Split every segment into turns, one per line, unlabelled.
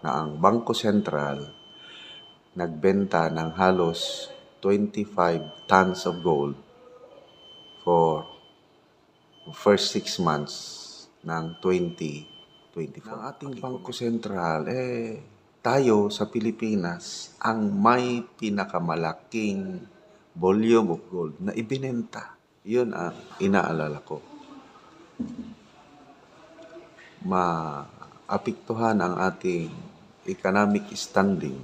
na ang Bangko Sentral nagbenta ng halos 25 tons of gold for first 6 months ng 2024. Ng ating Bangko Sentral, tayo sa Pilipinas ang may pinakamalaking volume of gold na ibinenta. Yun ang inaalala ko. Maapektuhan ang ating economic standing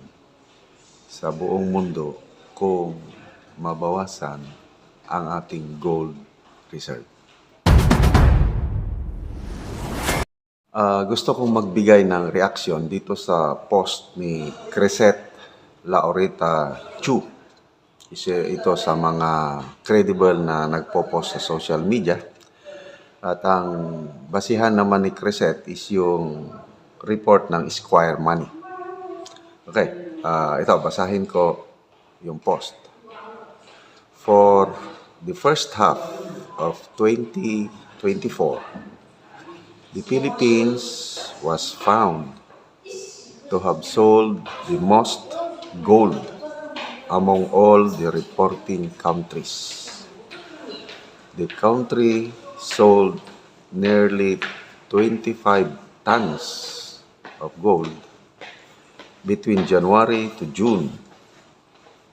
sa buong mundo kung mabawasan ang ating gold reserve. Gusto kong magbigay ng reaksyon dito sa post ni Cresset Laureta Chu. Ito sa mga credible na nagpo-post sa social media. At ang basihan naman ni Cresset is yung report ng Esquire Money. Okay, ito, basahin ko yung post. For the first half of 2024, the Philippines was found to have sold the most gold among all the reporting countries. The country sold nearly 25 tons of gold between January to June,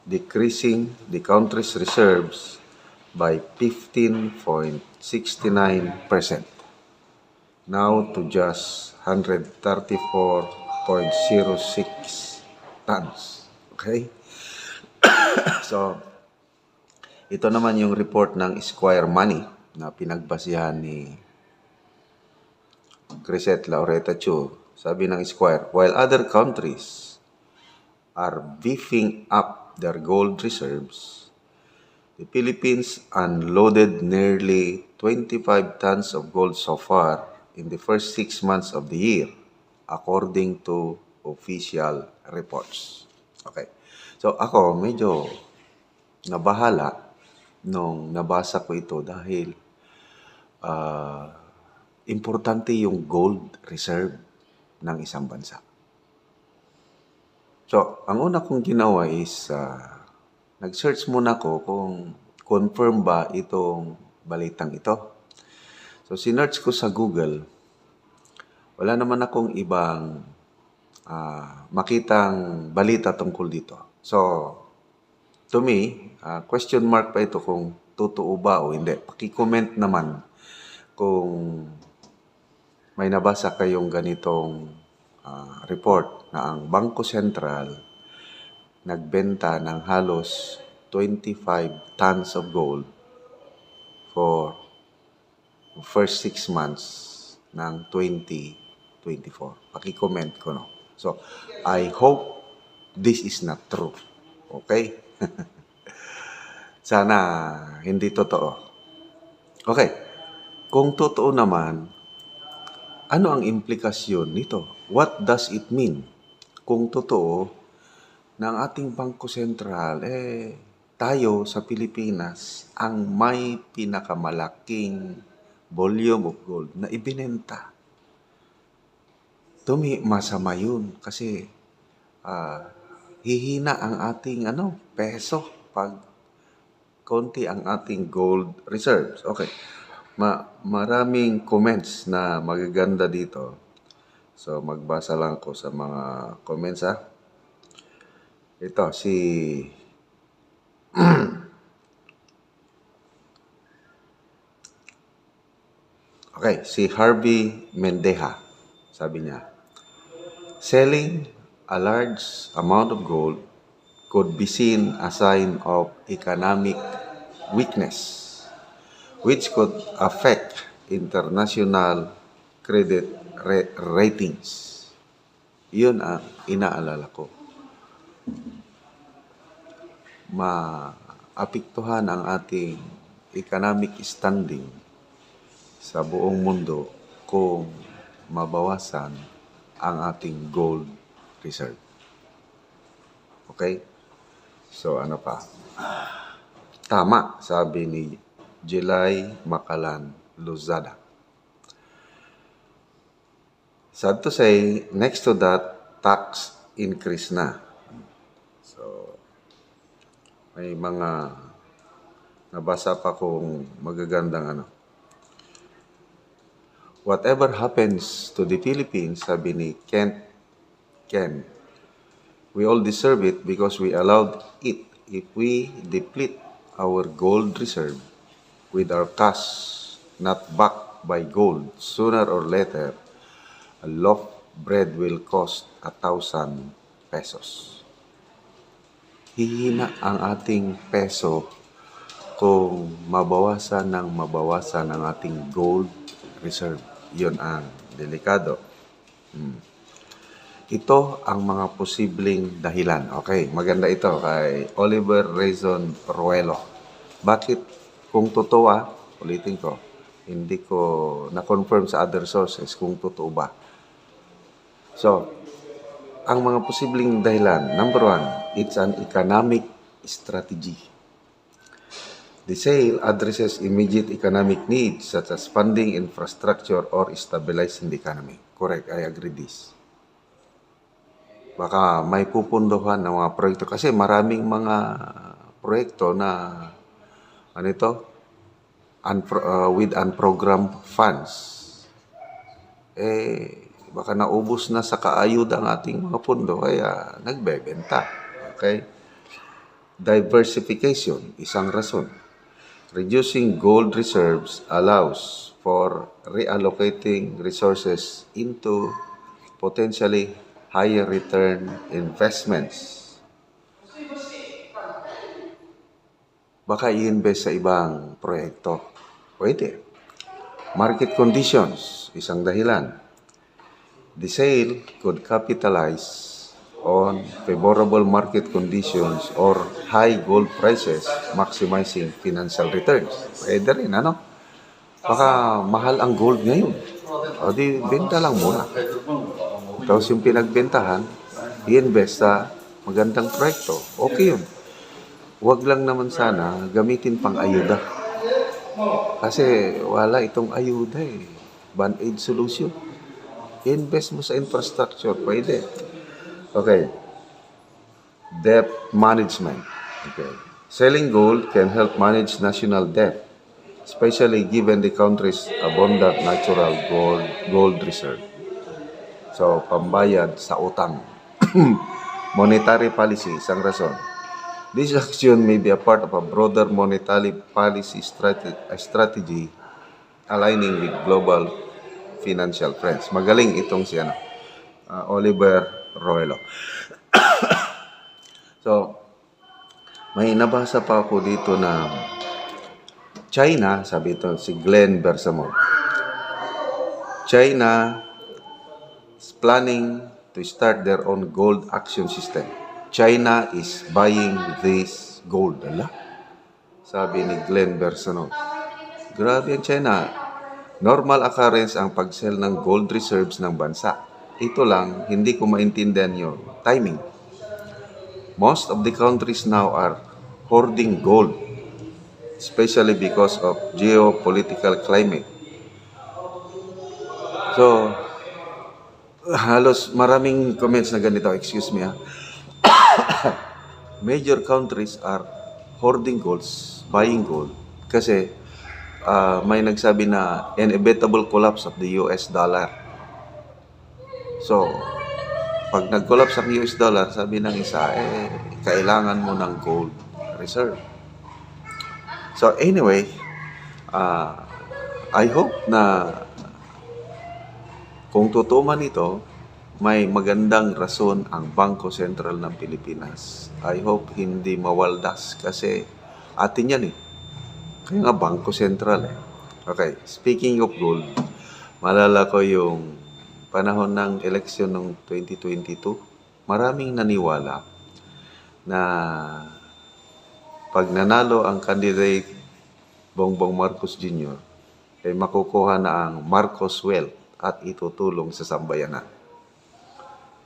decreasing the country's reserves by 15.69%, now to just 134.06 tons. Okay? So, ito naman yung report ng Esquire Money na pinagbasihan ni Cresset Laureta Chu. Sabi ng Esquire, while other countries are beefing up their gold reserves, the Philippines unloaded nearly 25 tons of gold so far in the first 6 months of the year, according to official reports. Okay. So ako, medyo nabahala nung nabasa ko ito dahil importante yung gold reserve ng isang bansa. So, ang una kong ginawa is nag-search muna ko kung confirm ba itong balitang ito. So, sinearch ko sa Google. Wala naman akong ibang makitang balita tungkol dito. So, to me, question mark pa ito kung totoo ba o hindi. Paki-comment naman kung may nabasa kayong ganitong report na ang Bangko Sentral nagbenta ng halos 25 tons of gold for first 6 months ng 2024. Paki-comment ko, no? So, I hope this is not true. Okay? Sana hindi totoo. Okay. Kung totoo naman, ano ang implikasyon nito? What does it mean? Kung totoo, na ang ating Bangko Sentral, tayo sa Pilipinas, ang may pinakamalaking volume of gold na ibinenta. Masama yun kasi hihina ang ating peso pag konti ang ating gold reserves. Okay. Maraming comments na magaganda dito. So, magbasa lang ko sa mga comments, ha. Ito, Okay, si Harvey Mendeja. Sabi niya, selling a large amount of gold could be seen a sign of economic weakness, which could affect international credit ratings. Yun ang inaalala ko. Maapektuhan ang ating economic standing sa buong mundo kung mabawasan ang ating gold reserve. Okay? So, ano pa? Tama, sabi ni Jelay Makalan Luzada. Sad to say, next to that, tax increase na. So, may mga nabasa pa kong magagandang ano. Whatever happens to the Philippines, sabi ni Ken, we all deserve it because we allowed it. If we deplete our gold reserve with our cash not backed by gold, sooner or later, a loaf bread will cost 1,000 pesos. Hihina ang ating peso kung mabawasan ang ating gold reserve. Yun ang delikado. Ito ang mga posibleng dahilan. Okay, maganda ito kay Oliver Rezon Ruelo. Bakit? Kung totoo ulitin ko, hindi ko na-confirm sa other sources kung totoo ba. So, ang mga posibleng dahilan, number one, it's an economic strategy. The sale addresses immediate economic needs such as funding infrastructure or stabilizing the economy. Correct, I agree this. Baka may pupunduhan ng mga proyekto kasi maraming mga proyekto na with unprogrammed funds. Baka naubos na sa kaayuda ang ating mga pondo kaya nagbebenta. Okay? Diversification, isang rason. Reducing gold reserves allows for reallocating resources into potentially higher return investments. Baka i-invest sa ibang proyekto. Pwede. Market conditions, isang dahilan. The sale could capitalize on favorable market conditions or high gold prices, maximizing financial returns. Pwede rin, ano? Baka mahal ang gold ngayon. O di, benta lang muna. Tapos yung pinagbentahan, i-invest sa magandang proyekto. Okay yun. Huwag lang naman sana gamitin pang ayuda. Kasi wala itong ayuda eh. Band-aid solution. I-invest mo sa infrastructure, pwede. Okay. Debt management. Okay. Selling gold can help manage national debt, especially given the country's abundant natural gold reserve. So, pambayad sa utang. Monetary policy, isang rason. This action may be a part of a broader monetary policy strategy aligning with global financial trends. Magaling itong si Oliver Ruelo. So, may nabasa pa ako dito na China, sabi ito si Glenn Bersamon. China is planning to start their own gold action system. China is buying this gold. Ala? Sabi ni Glenn Bersamon. Grabe ang China. Normal occurrence ang pag-sell ng gold reserves ng bansa. Ito lang, hindi ko maintindihan yung timing. Most of the countries now are hoarding gold, especially because of geopolitical climate. So, halos maraming comments na ganito, excuse me Major countries are hoarding golds, buying gold, kasi may nagsabi na inevitable collapse of the US dollar. So, pag nag-collapse ang US dollar, sabi ng isa, kailangan mo ng gold reserve. So, anyway, I hope na kung totoo man ito, may magandang rason ang Bangko Sentral ng Pilipinas. I hope hindi mawaldas kasi atin yan Kaya nga Bangko Sentral Okay, speaking of gold, malala ko yung panahon ng eleksyon ng 2022, maraming naniwala na pag nanalo ang candidate Bongbong Marcos Jr., makukuha na ang Marcos Wealth at itutulong sa sambayanan.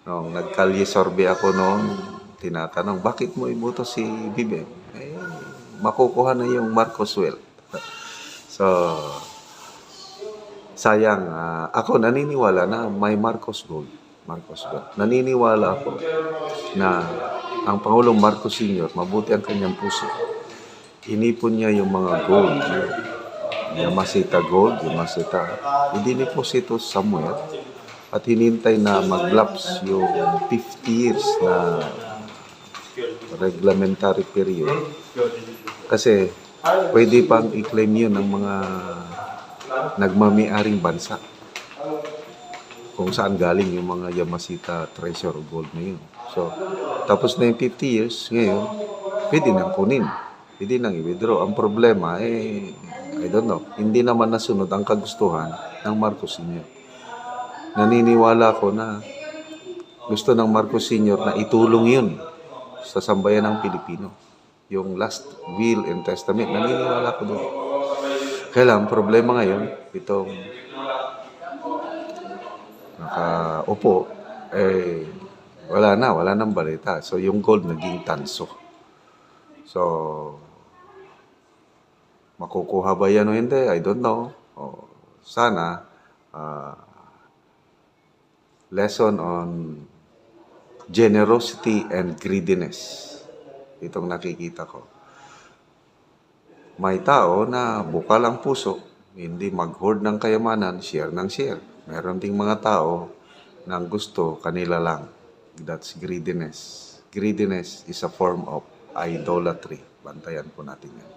Nung nagkalye survey ako noon, tinatanong, bakit mo iboto si Bibem? Makukuha na yung Marcos Wealth. So, sayang, ako naniniwala na may Marcos Gold. Marcos Gold. Naniniwala ako na ang Pangulong Marcos Sr., mabuti ang kanyang puso. Inipon niya yung mga gold, yung Yamasita Gold, Yamasita. Idiniposito somewhere at hinintay na mag-lapse yung 50 years na reglementary period. Kasi pwede pang i-claim yun ng mga nagmami-aring bansa kung saan galing yung mga Yamasita treasure gold na yun. So, tapos na yung 50 years, ngayon, pwede nang kunin. Pwede nang i-withdraw. Ang problema, I don't know, hindi naman nasunod ang kagustuhan ng Marcos Sr. Naniniwala ko na gusto ng Marcos Sr. na itulong yun sa sambayan ng Pilipino. Yung last will and testament, naniniwala ko doon. Kaya lang, problema ngayon, itong nakaupo, wala nang balita. So, yung gold naging tanso. So, makukuha ba yan o hindi? I don't know. Sana, lesson on generosity and greediness. Itong nakikita ko. May tao na bukal ang puso, hindi mag-hoard ng kayamanan, share ng share. Meron ding mga tao na gusto kanila lang. That's greediness. Greediness is a form of idolatry. Bantayan po natin yan.